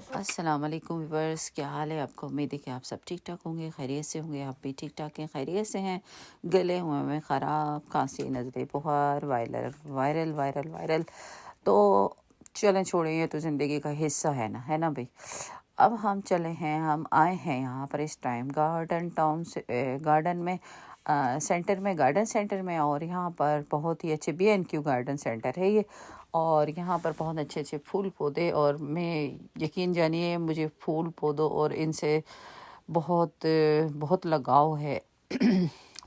अस्सलाम वालेकुम व्यूवर्स, क्या हाल है आपका। उम्मीद है कि आप सब ठीक ठाक होंगे, खैरियत से होंगे। आप भी ठीक ठाक हैं, खैरियत से हैं। गले हुए में ख़राब, खांसी, नज़ले, बुखार, वायरल वायरल वायरल वायरल। तो चलें, छोड़ें, ये तो ज़िंदगी का हिस्सा है ना भाई। अब हम चले हैं, हम आए हैं यहाँ पर इस टाइम गार्डन टाउन से, गार्डन में, सेंटर में, गार्डन सेंटर में। और यहाँ पर बहुत ही अच्छे B&Q गार्डन सेंटर है ये। और यहाँ पर बहुत अच्छे अच्छे फूल पौधे, और मैं, यकीन जानिए, मुझे फूल पौधों और इनसे बहुत बहुत लगाव है।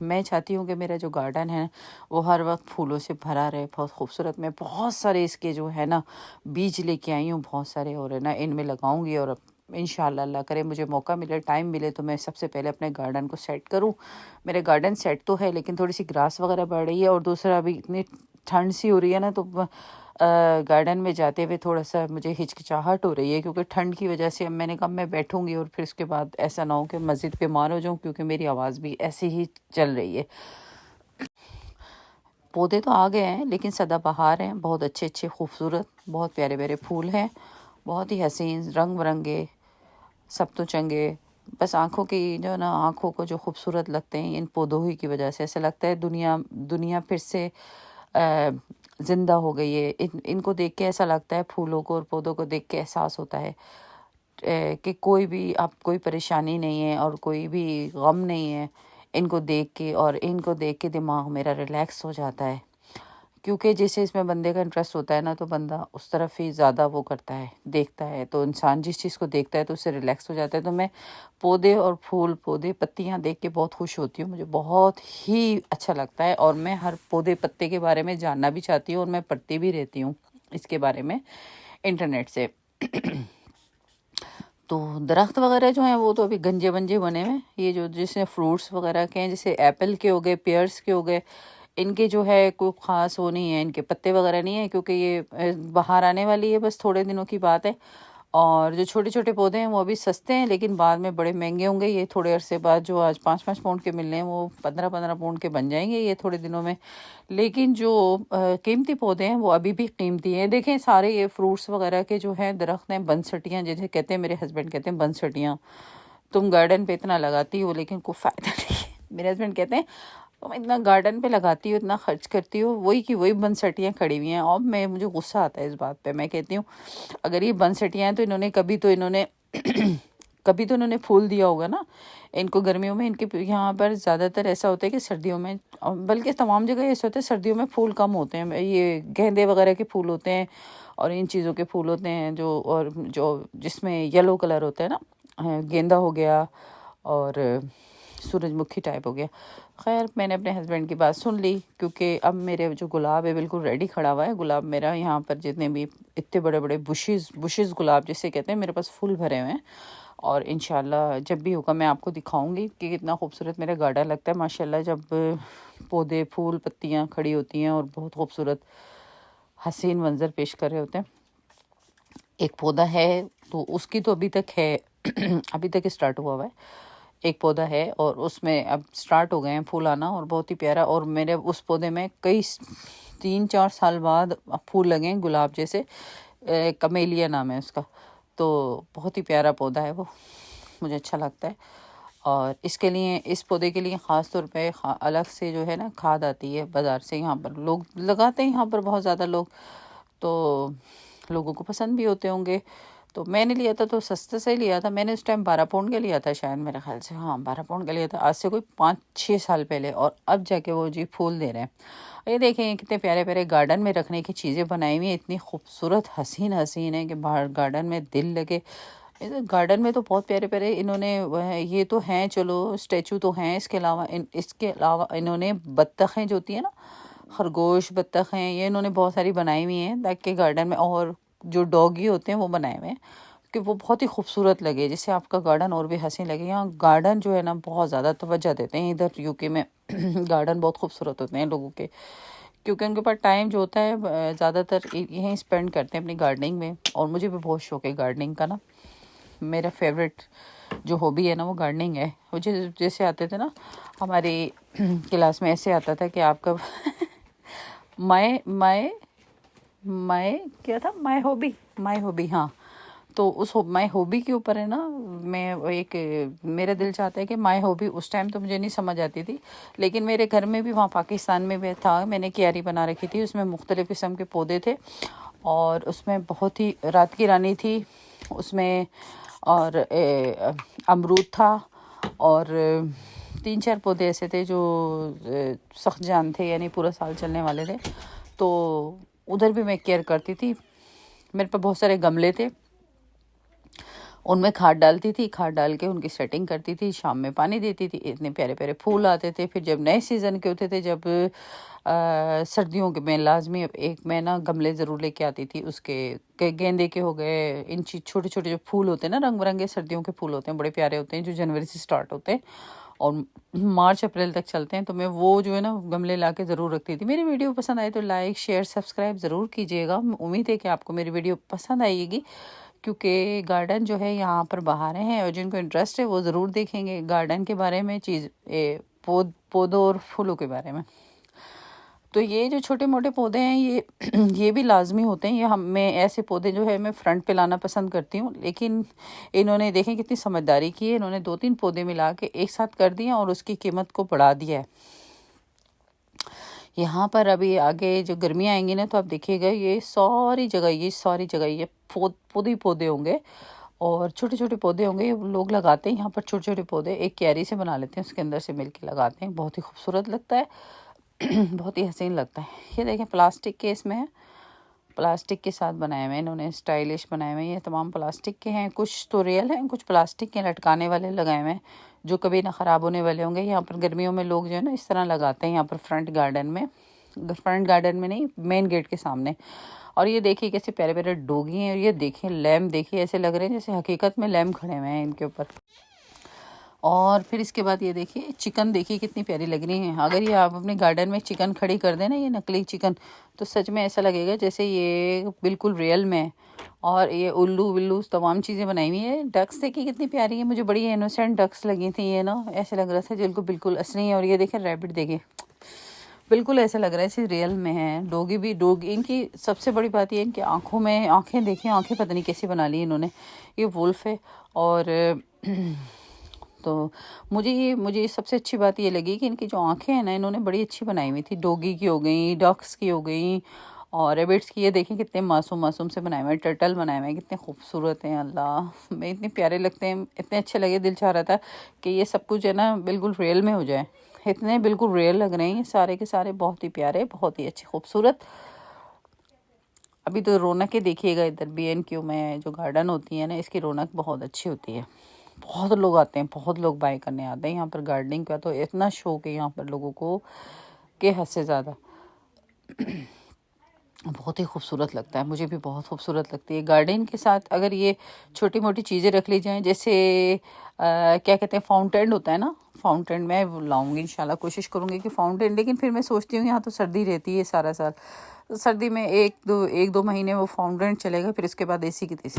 मैं चाहती हूँ कि मेरा जो गार्डन है वो हर वक्त फूलों से भरा रहे, बहुत खूबसूरत। मैं बहुत सारे इसके जो है ना बीज लेके आई हूँ, बहुत सारे, और है ना इनमें लगाऊंगी। और इंशाल्लाह अल्लाह करे मुझे मौका मिले, टाइम मिले, तो मैं सबसे पहले अपने गार्डन को सेट करूँ। मेरे गार्डन सेट तो है, लेकिन थोड़ी सी ग्रास वगैरह बढ़ रही है, और दूसरा अभी इतनी ठंड सी हो रही है ना, तो गार्डन में जाते हुए थोड़ा सा मुझे हिचकिचाहट हो रही है, क्योंकि ठंड की वजह से। अब मैंने कहा मैं बैठूंगी और फिर उसके बाद ऐसा ना हो कि मज़ीद बीमार हो जाऊं, क्योंकि मेरी आवाज़ भी ऐसी ही चल रही है। पौधे तो आ गए हैं, लेकिन सदाबहार हैं, बहुत अच्छे अच्छे खूबसूरत, बहुत प्यारे प्यारे फूल हैं, बहुत ही हसीन, रंग बिरंगे, सब तो चंगे। बस आँखों की जो ना, आँखों को जो खूबसूरत लगते हैं इन पौधों ही की वजह से। ऐसा लगता है दुनिया दुनिया फिर से ज़िंदा हो गई है। इनको देख के ऐसा लगता है, फूलों को और पौधों को देख के एहसास होता है कि कोई भी, आप, कोई परेशानी नहीं है और कोई भी गम नहीं है इनको देख के। और इनको देख के दिमाग मेरा रिलैक्स हो जाता है, क्योंकि जैसे इसमें बंदे का इंटरेस्ट होता है ना, तो बंदा उस तरफ ही ज़्यादा वो करता है, देखता है। तो इंसान जिस चीज़ को देखता है तो उससे रिलैक्स हो जाता है। तो मैं पौधे और फूल, पौधे पत्तियां देख के बहुत खुश होती हूँ, मुझे बहुत ही अच्छा लगता है। और मैं हर पौधे पत्ते के बारे में जानना भी चाहती हूँ, और मैं पढ़ती भी रहती हूँ इसके बारे में इंटरनेट से। तो दरख्त वगैरह जो हैं वो तो अभी गंजे बंजे बने हुए हैं। ये जो जिसमें फ्रूट्स वगैरह के हैं, जैसे एप्पल के हो गए, पेयर्स के हो गए, इनके जो है कोई ख़ास वो नहीं है, इनके पत्ते वगैरह नहीं है, क्योंकि ये बाहर आने वाली है, बस थोड़े दिनों की बात है। और जो छोटे छोटे पौधे हैं वो अभी सस्ते हैं, लेकिन बाद में बड़े महंगे होंगे। ये थोड़े अरसे बाद, जो आज 5-5 पाउंड के मिल रहे हैं, वो 15-15 पाउंड के बन जाएंगे ये थोड़े दिनों में। लेकिन जो कीमती पौधे हैं वो अभी भी कीमती हैं। देखें, सारे ये फ्रूट्स वगैरह के जो हैं दरख्त हैं, बंसटियाँ जैसे कहते हैं, मेरे हस्बैंड कहते हैं बंसटियाँ, तुम गार्डन पे इतना लगाती हो लेकिन कोई फ़ायदा नहीं है। मेरे हस्बैंड कहते हैं, तुम इतना गार्डन पे लगाती हो, इतना खर्च करती हो, वही की वही बंसटियाँ खड़ी हुई हैं। और मैं, मुझे गुस्सा आता है इस बात पे। मैं कहती हूँ, अगर ये बंसटियाँ हैं तो इन्होंने कभी तो इन्होंने कभी तो इन्होंने फूल दिया होगा ना। इनको गर्मियों में, इनके यहाँ पर ज़्यादातर ऐसा होता है कि सर्दियों में, बल्कि तमाम जगह ऐसा होता है, सर्दियों में फूल कम होते हैं। ये गेंदे वगैरह के फूल होते हैं, और इन चीज़ों के फूल होते हैं जो, और जो जिसमें येलो कलर होता है ना, गेंदा हो गया, और सूरजमुखी टाइप हो गया। खैर, मैंने अपने हस्बैंड की बात सुन ली, क्योंकि अब मेरे जो गुलाब है बिल्कुल रेडी खड़ा हुआ है। गुलाब मेरा यहाँ पर जितने भी इतने बड़े बड़े बुशेस गुलाब जिसे कहते हैं, मेरे पास फूल भरे हुए हैं। और इंशाल्लाह जब भी होगा मैं आपको दिखाऊंगी कि कितना खूबसूरत मेरा गार्डन लगता है माशाल्लाह, जब पौधे, फूल, पत्तियाँ खड़ी होती हैं और बहुत खूबसूरत हसीन मंजर पेश कर रहे होते हैं। एक पौधा है, तो उसकी तो अभी तक है, अभी तक स्टार्ट हुआ है। एक पौधा है और उसमें अब स्टार्ट हो गए हैं फूल आना, और बहुत ही प्यारा। और मेरे उस पौधे में कई 3-4 साल बाद फूल लगे हैं, गुलाब जैसे। कमेलिया नाम है उसका। तो बहुत ही प्यारा पौधा है वो, मुझे अच्छा लगता है। और इसके लिए, इस पौधे के लिए ख़ास तौर पे अलग से जो है ना खाद आती है बाज़ार से। यहाँ पर लोग लगाते हैं, यहाँ पर बहुत ज़्यादा लोग, तो लोगों को पसंद भी होते होंगे। तो मैंने लिया था, तो सस्ते से ही लिया था मैंने। उस टाइम 12 पाउंड का लिया था शायद, मेरे ख्याल से, हाँ 12 पाउंड का लिया था, आज से कोई 5-6 साल पहले। और अब जाके वो जी फूल दे रहे हैं। ये देखें कितने प्यारे प्यारे गार्डन में रखने की चीज़ें बनाई हुई हैं, इतनी खूबसूरत हसीन हसीन है कि बाहर गार्डन में दिल लगे। गार्डन में तो बहुत प्यारे प्यारे इन्होंने ये तो हैं, चलो स्टैचू तो हैं, इसके अलावा इन्होंने बत्तखें जो होती है ना, खरगोश, बत्तख हैं, ये इन्होंने बहुत सारी बनाई हुई हैं ताकि गार्डन में। और जो डॉगी होते हैं वो बनाए हुए हैं कि वो बहुत ही खूबसूरत लगे, जिससे आपका गार्डन और भी हसीन लगे। यहाँ गार्डन जो है ना बहुत ज़्यादा तवज्जो देते हैं इधर यूके में। गार्डन बहुत खूबसूरत होते हैं लोगों के, क्योंकि उनके पास टाइम जो होता है ज़्यादातर यहीं स्पेंड करते हैं अपनी गार्डनिंग में। और मुझे भी बहुत शौक है गार्डनिंग का ना। मेरा फेवरेट जो हॉबी है ना वो गार्डनिंग है। मुझे जैसे आते थे ना हमारी क्लास में, ऐसे आता था कि आपका माय माय माय क्या था, माय हॉबी, हाँ। तो उस माय हॉबी के ऊपर है ना, मैं एक मेरा दिल चाहता है कि माय हॉबी उस टाइम तो मुझे नहीं समझ आती थी, लेकिन मेरे घर में भी वहाँ पाकिस्तान में भी था, मैंने क्यारी बना रखी थी, उसमें मुख्तलिफ़ किस्म के पौधे थे और उसमें बहुत ही रात की रानी थी उसमें, और अमरूद था और 3-4 पौधे ऐसे थे जो सख्त जान थे, यानी पूरा साल चलने वाले थे। तो उधर भी मैं केयर करती थी। मेरे पास बहुत सारे गमले थे, उनमें खाद डालती थी, खाद डाल के उनकी सेटिंग करती थी, शाम में पानी देती थी, इतने प्यारे प्यारे फूल आते थे। फिर जब नए सीज़न के होते थे, जब सर्दियों के में लाजमी एक मैं ना गमले ज़रूर लेके आती थी, उसके गेंदे के हो गए, इन छोटे छोटे जो फूल होते हैं ना, रंग बिरंगे सर्दियों के फूल होते हैं, बड़े प्यारे होते हैं, जो जनवरी से स्टार्ट होते हैं और मार्च अप्रैल तक चलते हैं। तो मैं वो जो है ना गमले ला के ज़रूर रखती थी। मेरी वीडियो पसंद आए तो लाइक शेयर सब्सक्राइब ज़रूर कीजिएगा। उम्मीद है कि आपको मेरी वीडियो पसंद आएगी, क्योंकि गार्डन जो है यहाँ पर बहारें हैं और जिनको इंटरेस्ट है वो ज़रूर देखेंगे गार्डन के बारे में, पौधों और फूलों के बारे में। तो ये जो छोटे मोटे पौधे हैं ये ये भी लाजमी होते हैं। मैं ऐसे पौधे जो है मैं फ्रंट पे लाना पसंद करती हूँ, लेकिन इन्होंने देखें कितनी समझदारी की है, इन्होंने 2-3 पौधे मिला के एक साथ कर दिए और उसकी कीमत को बढ़ा दिया है। यहाँ पर अभी आगे जो गर्मियाँ आएंगी ना, तो आप देखिएगा ये सारी जगह ये पौधे होंगे और छोटे छोटे पौधे होंगे। लोग लगाते हैं यहाँ पर छोटे छोटे पौधे, एक क्यारी से बना लेते हैं, उसके अंदर से मिल के लगाते हैं, बहुत ही खूबसूरत लगता है बहुत ही हसीन लगता है। ये देखें प्लास्टिक के इसमें है, प्लास्टिक के साथ बनाए हुए हैं इन्होंने, स्टाइलिश बनाए हुए हैं। ये तमाम प्लास्टिक के हैं, कुछ तो रियल हैं, कुछ प्लास्टिक के लटकाने वाले लगाए हुए हैं जो कभी ना ख़राब होने वाले होंगे। यहाँ पर गर्मियों में लोग जो है ना इस तरह लगाते हैं यहाँ पर फ्रंट गार्डन में नहीं, मेन गेट के सामने। और ये देखिए कैसे प्यारे प्यारे डोगी हैं, और ये देखें लैम्प, देखिए ऐसे लग रहे हैं जैसे हकीकत में लैम्प खड़े हुए हैं इनके ऊपर। और फिर इसके बाद ये देखिए चिकन, देखिए कितनी प्यारी लग रही है। अगर ये आप अपने गार्डन में चिकन खड़ी कर दें ना, ये नकली चिकन, तो सच में ऐसा लगेगा जैसे ये बिल्कुल रियल में है। और ये उल्लू बिल्लू तमाम चीज़ें बनाई हुई है। डक्स देखिए कितनी प्यारी है, मुझे बड़ी इनोसेंट डक्स लगी थी ये ना, ऐसे लग रहा था जिनको बिल्कुल असली है। और ये देखें रैबिट, देखिए बिल्कुल ऐसा लग रहा है जैसे रियल में है। डोगी इनकी सबसे बड़ी बात ये है, इनकी आँखों में आँखें देखिए, आँखें पता नहीं कैसी बना ली इन्होंने। ये वुल्फ है। और तो मुझे सबसे अच्छी बात ये लगी कि इनकी जो आंखें हैं ना, इन्होंने बड़ी अच्छी बनाई हुई थी। डॉगी की हो गई, डक्स की हो गई और रेबिट्स की। ये देखें कितने मासूम से बनाए हुए हैं, टर्टल बनाए हुए हैं, कितने खूबसूरत हैं। अल्लाह, मैं इतने प्यारे लगते हैं, इतने अच्छे लगे, दिल चाह रहा था कि ये सब कुछ है ना बिल्कुल रियल में हो जाए। इतने बिल्कुल रियल लग रहे हैं सारे के सारे, बहुत ही प्यारे, बहुत ही अच्छे खूबसूरत। अभी तो रौनकें देखिएगा इधर B&Q में जो गार्डन होती है ना, इसकी रौनक बहुत अच्छी होती है। बहुत लोग आते हैं, बहुत लोग बाय करने आते हैं यहाँ पर। गार्डनिंग का तो इतना शौक है यहाँ पर लोगों को कि हद से ज़्यादा। बहुत ही खूबसूरत लगता है, मुझे भी बहुत खूबसूरत लगती है। गार्डन के साथ अगर ये छोटी मोटी चीज़ें रख ली जाएं, जैसे क्या कहते हैं फाउंटेन होता है ना, फाउंटेन मैं लाऊंगी इंशाल्लाह, कोशिश करूँगी कि फाउंटेन। लेकिन फिर मैं सोचती हूँ यहाँ तो सर्दी रहती है सारा साल, तो सर्दी में एक दो महीने वो फाउंटेन चलेगा, फिर इसके बाद एसी की तेसी।